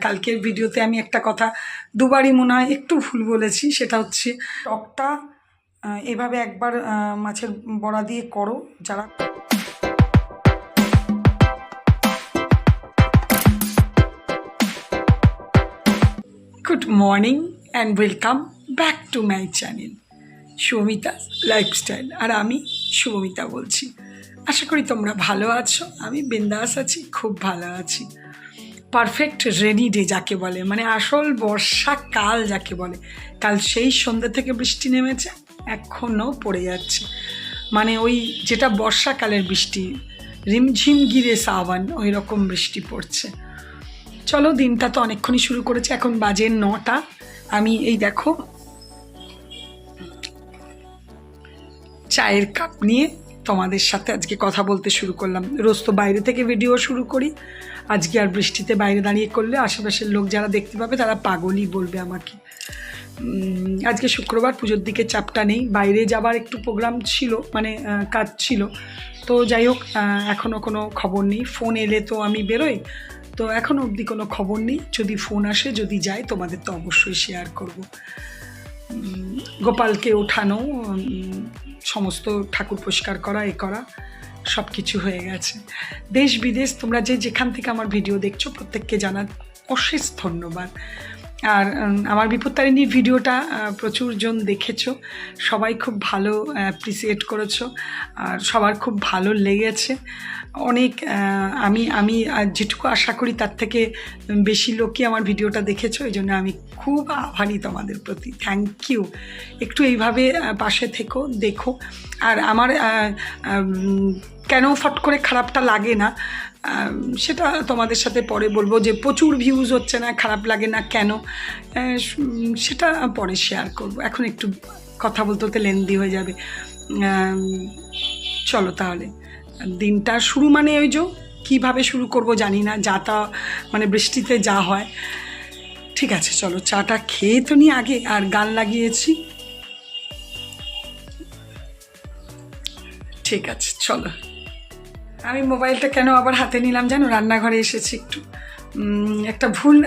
কালকের ভিডিওতে আমি একটা কথা দুবারই মনে হয় একটু ভুল বলেছি, সেটা হচ্ছে টকটা এভাবে একবার মাছের বড়া দিয়ে করো যারা। Good morning and welcome back to my channel Shubhamita lifestyle. আর আমি শুভমিতা বলছি। আশা করি তোমরা ভালো আছো, আমি বিন্দাস আছি, খুব ভালো আছি। পারফেক্ট রেনি ডে যাকে বলে, মানে আসল বর্ষাকাল যাকে বলে। কাল সেই সন্ধ্যে থেকে বৃষ্টি নেমেছে, এখনও পড়ে যাচ্ছে, মানে ওই যেটা বর্ষাকালের বৃষ্টি, রিমঝিম গিরে সাবান, ওই রকম বৃষ্টি পড়ছে। চলো, দিনটা তো অনেকক্ষণই শুরু করেছে, এখন বাজে 9টা। আমি এই দেখো চায়ের কাপ নিয়ে তোমাদের সাথে আজকে কথা বলতে শুরু করলাম। রোজ তো বাইরে থেকে ভিডিও শুরু করি, আজকে আর বৃষ্টিতে বাইরে দাঁড়িয়ে করলে আশেপাশের লোক যারা দেখতে পাবে তারা পাগলই বলবে আমাকে। আজকে শুক্রবার, পুজোর দিকে চাপটা নেই, বাইরে যাবার একটু প্রোগ্রাম ছিল, মানে কাজ ছিল। তো যাই হোক, এখনও কোনো খবর নেই। ফোন এলে তো আমি বেরোই, তো এখনও অবধি কোনো খবর নেই। যদি ফোন আসে, যদি যায়, তোমাদের তো অবশ্যই শেয়ার করব। গোপালকে ওঠানো, সমস্ত ঠাকুর পরিষ্কার করা, এ করা, সব কিছু হয়ে গেছে। দেশ বিদেশ তোমরা যেখান থেকে আমার ভিডিও দেখছো, প্রত্যেককে জানার অশেষ ধন্যবাদ। আর আমার বিপত্তারিণীর ভিডিওটা প্রচুর জন দেখেছো, সবাই খুব ভালো অ্যাপ্রিসিয়েট করেছো, আর সবার খুব ভালো লেগেছে। অনেক আমি যেটুকু আশা করি তার থেকে বেশি লোকই আমার ভিডিওটা দেখেছো, এই জন্য আমি খুব আভারী তোমাদের প্রতি। Thank you. একটু এইভাবে পাশে থেকো, দেখো। আর আমার কেন ফট করে খারাপটা লাগে না সেটা তোমাদের সাথে পরে বলবো, যে প্রচুর ভিউজ হচ্ছে না, খারাপ লাগে না কেন, সেটা পরে শেয়ার করব। এখন একটু কথা বলতে বলতে লেন্দি হয়ে যাবে। চলো তাহলে, দিনটা শুরু মানে ওই যে কীভাবে শুরু করব জানি না, যা তা মানে বৃষ্টিতে যা হয়। ঠিক আছে, চলো চাটা খেয়ে তো নি আগে, আর গান লাগিয়েছি। ঠিক আছে, চলো। আমি মোবাইলটা কেন আবার হাতে নিলাম জানো? রান্নাঘরে এসেছি, একটু একটা ভুল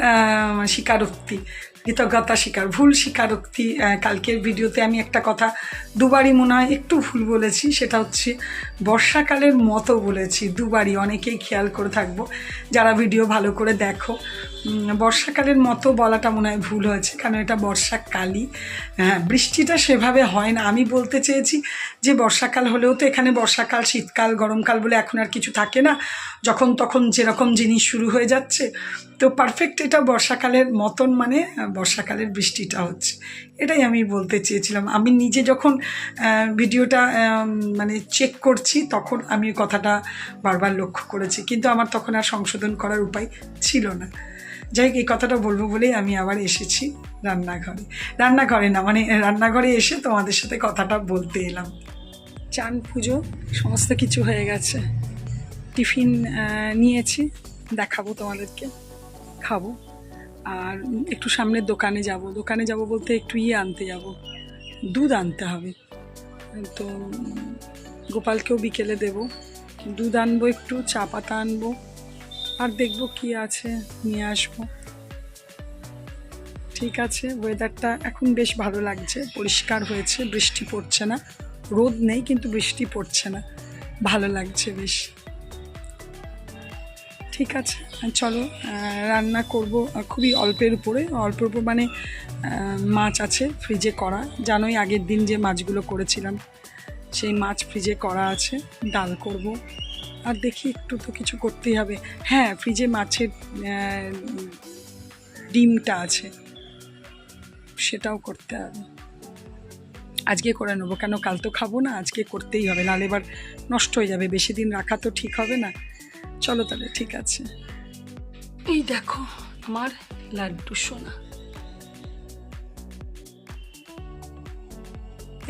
স্বীকারোক্তি, কৃতজ্ঞতা ভুল স্বীকারোক্তি। কালকের ভিডিওতে আমি একটা কথা দুবারই মনে হয় একটু ভুল বলেছি, সেটা হচ্ছে বর্ষাকালের মতো বলেছি দুবারই। অনেকেই খেয়াল করে থাকবো যারা ভিডিও ভালো করে দেখো। বর্ষাকালের মতো বলাটা মনে হয় ভুল হয়েছে, কারণ এটা বর্ষাকালই। হ্যাঁ, বৃষ্টিটা সেভাবে হয় না। আমি বলতে চেয়েছি যে বর্ষাকাল হলেও তো এখানে বর্ষাকাল, শীতকাল, গরমকাল বলে এখন আর কিছু থাকে না, যখন তখন যেরকম জিনিস শুরু হয়ে যাচ্ছে। তো পারফেক্ট এটা বর্ষাকালের মতন, মানে বর্ষাকালের বৃষ্টিটা হচ্ছে, এটাই আমি বলতে চেয়েছিলাম। আমি নিজে যখন ভিডিওটা মানে চেক করছি, তখন আমি কথাটা বারবার লক্ষ্য করেছি, কিন্তু আমার তখন আর সংশোধন করার উপায় ছিল না। যাই হোক, এই কথাটা বলবো বলেই আমি আবার এসেছি রান্নাঘরে না, মানে রান্নাঘরে এসে তোমাদের সাথে কথাটা বলতে এলাম। চান, পুজো সমস্ত কিছু হয়ে গেছে, টিফিন নিয়েছি, দেখাবো তোমাদেরকে, খাবো। আর একটু সামনের দোকানে যাব বলতে একটু আনতে যাব, দুধ আনতে হবে। তো গোপালকেও বিকেলে দেব, দুধ আনবো, একটু চা পাতা আনবো, আর দেখবো কি আছে নিয়ে আসবো। ঠিক আছে, ওয়েদারটা এখন বেশ ভালো লাগছে, পরিষ্কার হয়েছে, বৃষ্টি পড়ছে না, রোদ নেই কিন্তু বৃষ্টি পড়ছে না, ভালো লাগছে বেশ। ঠিক আছে, চলো রান্না করব খুবই অল্পের উপরে মানে মাছ আছে ফ্রিজে করা, জানোই আগের দিন যে মাছগুলো করেছিলাম সেই মাছ ফ্রিজে করা আছে, ডাল করব। আর দেখি একটু তো কিছু করতেই হবে। হ্যাঁ, ফ্রিজে মাছের ডিমটা আছে, সেটাও করতে হবে। আজকে করে নেবো, কেন কাল তো খাবো না, আজকে করতেই হবে, নাহলে এবার নষ্ট হয়ে যাবে, বেশি দিন রাখা তো ঠিক হবে না। চলো তাহলে, ঠিক আছে। এই দেখো আমার লাড্ডু সোনা,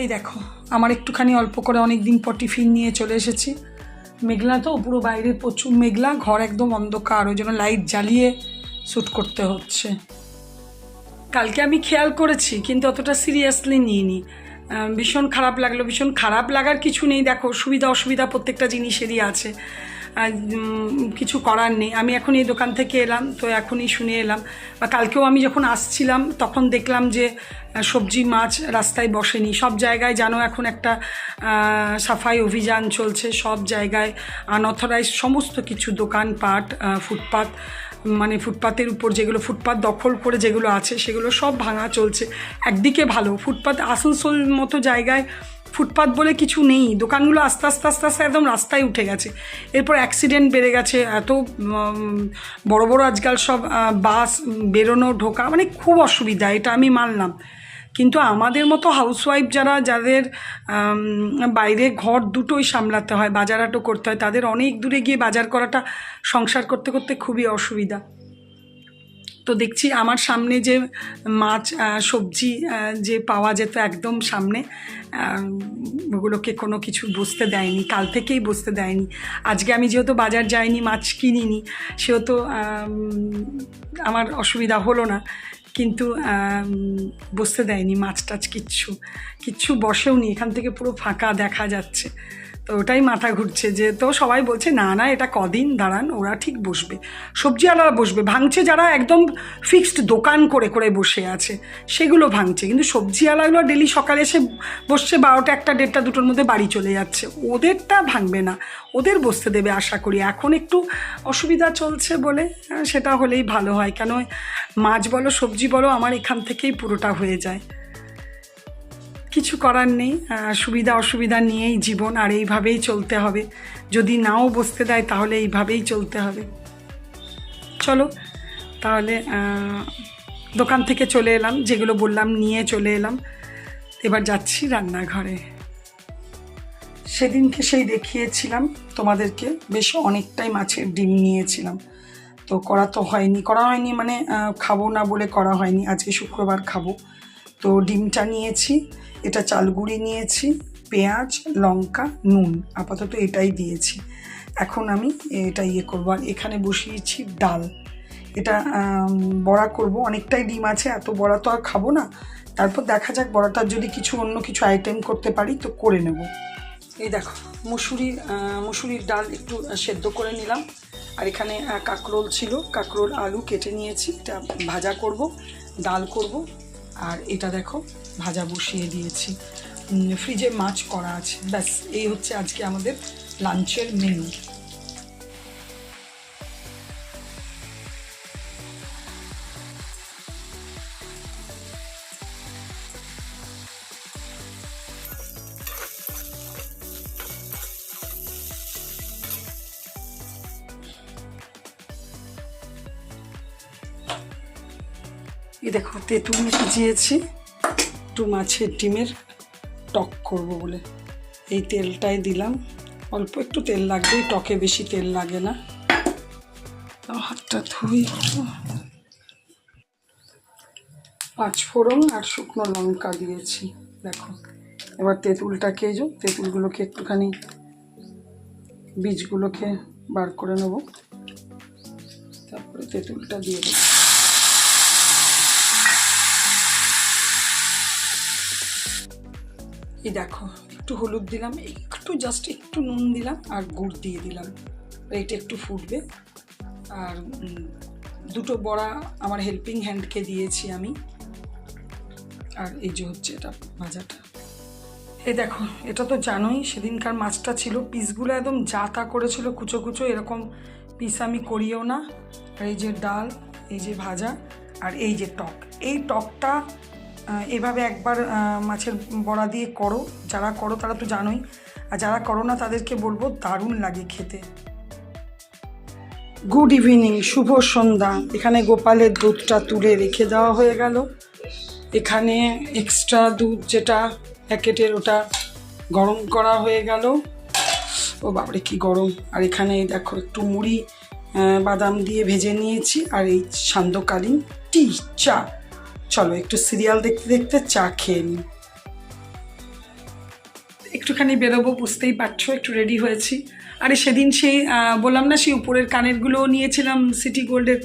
এই দেখো আমার একটুখানি অল্প করে অনেক দিন পর টিফিন নিয়ে চলে এসেছি। মেঘলা তো পুরো, বাইরে প্রচুর মেঘলা, ঘর একদম অন্ধকার, ওই জন্য লাইট জ্বালিয়ে শ্যুট করতে হচ্ছে। কালকে আমি খেয়াল করেছি, কিন্তু অতটা সিরিয়াসলি নিইনি। ভীষণ খারাপ লাগলো। ভীষণ খারাপ লাগার কিছু নেই, দেখো সুবিধা অসুবিধা প্রত্যেকটা জিনিসেরই আছে। কিছু করার নেই। আমি এখন এই দোকান থেকে এলাম, তো এখনই শুনে এলাম। বা কালকেও আমি যখন আসছিলাম তখন দেখলাম যে সবজি মাছ রাস্তায় বসেনি। সব জায়গায় যেন এখন একটা সাফাই অভিযান চলছে, সব জায়গায় আনঅথরাইজ সমস্ত কিছু দোকানপাট, ফুটপাত, মানে ফুটপাতের উপর যেগুলো ফুটপাত দখল করে যেগুলো আছে সেগুলো সব ভাঙা চলছে। একদিকে ভালো, ফুটপাত আসানসোল মতো জায়গায় ফুটপাত বলে কিছু নেই, দোকানগুলো আস্তে আস্তে আস্তে আস্তে একদম রাস্তায় উঠে গেছে। এরপর অ্যাক্সিডেন্ট বেড়ে গেছে, এত বড় বড় আজকাল সব বাস বেরোনো ঢোকা, মানে খুব অসুবিধা, এটা আমি মানলাম। কিন্তু আমাদের মতো হাউসওয়াইফ যাদের বাইরে ঘর দুটোই সামলাতে হয়, বাজারহাটও করতে হয়, তাদের অনেক দূরে গিয়ে বাজার করাটা সংসার করতে করতে খুবই অসুবিধা। তো দেখছি আমার সামনে যে মাছ সবজি যে পাওয়া যেত একদম সামনে, ওগুলোকে কোনো কিছু বসতে দেয়নি, কাল থেকেই বসতে দেয়নি। আজকে আমি যেহেতু বাজার যাইনি, মাছ কিনিনি, সেহেতু আমার অসুবিধা হলো না। কিন্তু বসতে দেয়নি মাছ টাছ, কিচ্ছু বসেও নি, এখান থেকে পুরো ফাঁকা দেখা যাচ্ছে। তো ওটাই মাথা ঘুরছে, যে তো সবাই বলছে না না এটা কদিন দাঁড়ান, ওরা ঠিক বসবে, সবজিওয়ালারা বসবে। ভাঙছে যারা একদম ফিক্সড দোকান করে করে বসে আছে সেগুলো ভাঙছে, কিন্তু সবজিওয়ালাগুলো ডেলি সকালে এসে বসছে 12টা 1টা 1:30টা 2টোর মধ্যে বাড়ি চলে যাচ্ছে, ওদেরটা ভাঙবে না, ওদের বসতে দেবে আশা করি। এখন একটু অসুবিধা চলছে বলে সেটা হলেই ভালো হয়, কেন মাছ বলো সবজি বলো আমার এখান থেকেই পুরোটা হয়ে যায়। কিছু করার নেই, সুবিধা অসুবিধা নিয়েই জীবন, আর এইভাবেই চলতে হবে। যদি নাও বসতে দেয় তাহলে এইভাবেই চলতে হবে। চলো তাহলে দোকান থেকে চলে এলাম, যেগুলো বললাম নিয়ে চলে এলাম, এবার যাচ্ছি রান্নাঘরে। সেদিনকে সেই দেখিয়েছিলাম তোমাদেরকে, বেশ অনেকটাই মাছের ডিম নিয়েছিলাম, তো করা হয়নি, মানে খাবো না বলে করা হয়নি। আজকে শুক্রবার খাবো, তো ডিমটা নিয়েছি, এটা চালগুড়ি নিয়েছি, পেঁয়াজ লঙ্কা নুন, আপাতত এটাই দিয়েছি। এখন আমি এটা করবো। আর এখানে বসিয়েছি ডাল, এটা বড়া করব। অনেকটাই ডিম আছে, এত বড়া তো আর খাবো না, তারপর দেখা যাক বড়াটার যদি অন্য কিছু আইটেম করতে পারি তো করে নেব। এই দেখো মুসুরির ডাল একটু সেদ্ধ করে নিলাম, আর এখানে কাঁকরোল ছিল, কাঁকরোল আলু কেটে নিয়েছি, এটা ভাজা করব, ডাল করব। আর এটা দেখো ভাজা বসিয়ে দিয়েছি, ফ্রিজে মাছ করা আছে। ব্যাস এই হচ্ছে আজকে আমাদের লাঞ্চের মেনু। এই দেখো তেঁতুল ভিজিয়েছি একটু মাছের ডিমের টক করব বলে, এই তেলটাই দিলাম, অল্প একটু তেল লাগবে, টকে বেশি তেল লাগে না। হাতটা ধুই, 5 ফোড়ন আর শুকনো লঙ্কা দিয়েছি। দেখো এবার তেঁতুলগুলোকে একটুখানি বীজগুলোকে বার করে নেব, তারপরে তেঁতুলটা দিয়ে দেবো। এই দেখো একটু হলুদ দিলাম, জাস্ট একটু নুন দিলাম, আর গুড় দিয়ে দিলাম, এটা একটু ফুটবে। আর 2টো বড়া আমার হেল্পিং হ্যান্ডকে দিয়েছি আমি। আর এই যে হচ্ছে এটা ভাজাটা। এই দেখো এটা তো জানোই, সেদিনকার মাছটা ছিল, পিসগুলো একদম যা তা করেছিল, কুচো কুচো, এরকম পিস আমি করিও না। আর এই যে ডাল, এই যে ভাজা, আর এই যে টক, এই টকটা এভাবে একবার মাছের বড়া দিয়ে করো, যারা করো তারা তো জানোই, আর যারা করো না তাদেরকে বলবো দারুণ লাগে খেতে। গুড ইভিনিং, শুভ সন্ধ্যা। এখানে গোপালের দুধটা তুলে রেখে দেওয়া হয়ে গেল, এখানে এক্সট্রা দুধ যেটা প্যাকেটের ওটা গরম করা হয়ে গেল। ও বাবারে কি গরম। আর এখানে দেখো একটু মুড়ি বাদাম দিয়ে ভেজে নিয়েছি, আর এই সান্ধ্যকালীন চা। চলো একটু সিরিয়াল দেখতে দেখতে চা খেয়ে নিই। একটুখানি বেরোবো, বুঝতেই পারছো, একটু রেডি হয়েছি। আরে সেদিন সেই বললাম না, সেই উপরের কানেরগুলো নিয়েছিলাম সিটি গোল্ডের,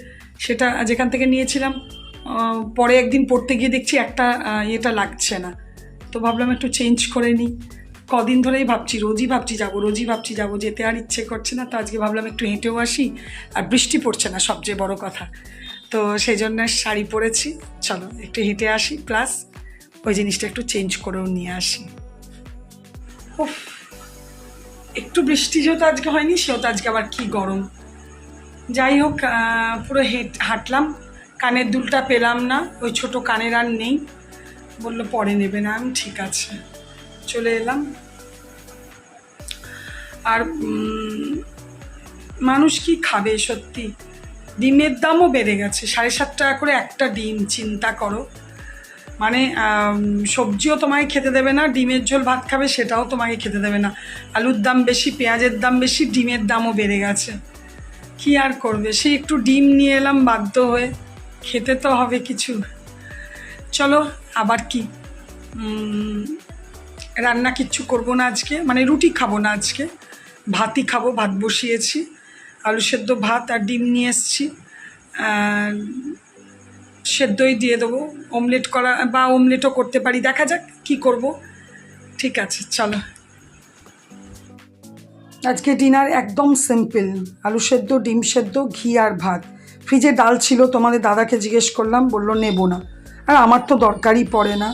সেটা যেখান থেকে নিয়েছিলাম, পরে একদিন পড়তে গিয়ে দেখছি একটা এটা লাগছে না, তো ভাবলাম একটু চেঞ্জ করে নিই। কদিন ধরেই ভাবছি, রোজই ভাবছি যাবো, যেতে আর ইচ্ছে করছে না। তো আজকে ভাবলাম একটু হেঁটেও আসি, আর বৃষ্টি পড়ছে না সবচেয়ে বড় কথা। তো সেই জন্য শাড়ি পরেছি, চলো একটু হেঁটে আসি, প্লাস ওই জিনিসটা একটু চেঞ্জ করেও নিয়ে আসি। উফ, একটু বৃষ্টি যেহেতু আজকে হয়নি, সেহেতু আজকে আবার কি গরম। যাই হোক, পুরো হাঁটলাম, কানের দুলটা পেলাম না, ওই ছোট কানের আর নেই, বললো পরে নেবে না। আমি ঠিক আছে, চলে এলাম। আর মানুষ কি খাবে সত্যি, ডিমের দামও বেড়ে গেছে, 7.5 টাকা করে একটা ডিম, চিন্তা করো। মানে সবজিও তোমায় খেতে দেবে না, ডিমের ঝোল ভাত খাবে সেটাও তোমাকে খেতে দেবে না। আলুর দাম বেশি, পেঁয়াজের দাম বেশি, ডিমের দামও বেড়ে গেছে। কি আর করবে, সেই একটু ডিম নিয়ে এলাম বাধ্য হয়ে, খেতে তো হবে কিছু। চলো, আবার কি রান্না কিচ্ছু করবো না আজকে, মানে রুটি খাবো না আজকে, ভাতই খাবো। ভাত বসিয়েছি, আলু সেদ্ধ ভাত আর ডিম নিয়ে এসছি, সেদ্ধই দিয়ে দেবো। অমলেট করা বা অমলেটও করতে পারি, দেখা যাক কি করব। ঠিক আছে, চলো। আজকে ডিনার একদম সিম্পল, আলু সেদ্ধ, ডিম সেদ্ধ, ঘি আর ভাত। ফ্রিজে ডাল ছিল, তোমাদের দাদাকে জিজ্ঞেস করলাম, বললো নেবো না, আর আমার তো দরকারই পড়ে না।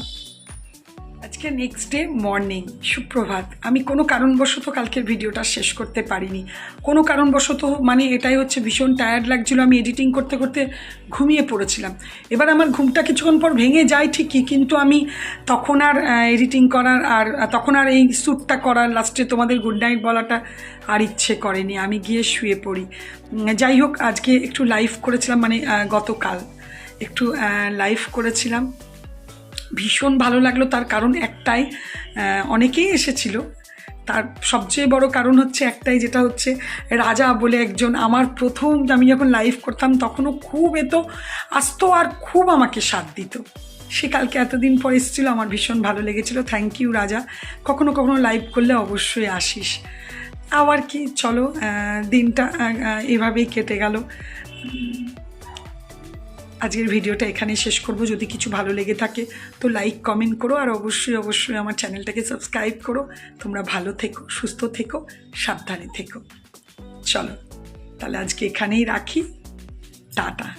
আজকে নেক্সট ডে মর্নিং, সুপ্রভাত। আমি কোনো কারণবশত কালকের ভিডিওটা শেষ করতে পারিনি, কোনো কারণবশত, মানে এটাই হচ্ছে, ভীষণ টায়ার্ড লাগছিলো, আমি এডিটিং করতে করতে ঘুমিয়ে পড়েছিলাম। এবার আমার ঘুমটা কিছুক্ষণ পর ভেঙে যায় ঠিকই, কিন্তু আমি তখন আর এডিটিং করার, আর তখন আর এই শ্যুটটা করার, লাস্টে তোমাদের গুড নাইট বলাটা আর ইচ্ছে করেনি, আমি গিয়ে শুয়ে পড়ি। যাই হোক, আজকে একটু লাইভ করেছিলাম, মানে গতকাল একটু লাইভ করেছিলাম, ভীষণ ভালো লাগলো। তার কারণ একটাই, অনেকেই এসেছিল, তার সবচেয়ে বড় কারণ হচ্ছে একটাই, যেটা হচ্ছে রাজা বলে একজন, আমার প্রথম আমি যখন লাইভ করতাম তখনও খুব আসতো আর খুব আমাকে সাথ দিত। সে কালকে এতদিন পর এসেছিলো, আমার ভীষণ ভালো লেগেছিলো। থ্যাংক ইউ রাজা, কখনো কখনো লাইভ করলে অবশ্যই আসিস। আবার কি, চলো, দিনটা এভাবেই কেটে গেল। আজকের ভিডিওটা এখানেই শেষ করব। যদি কিছু ভালো লেগে থাকে তো লাইক কমেন্ট করো, আর অবশ্যই অবশ্যই আমার চ্যানেলটাকে সাবস্ক্রাইব করো। তোমরা ভালো থেকো, সুস্থ থেকো, সাবধানে থেকো। চলো তাহলে আজকে এখানেই রাখি, টাটা।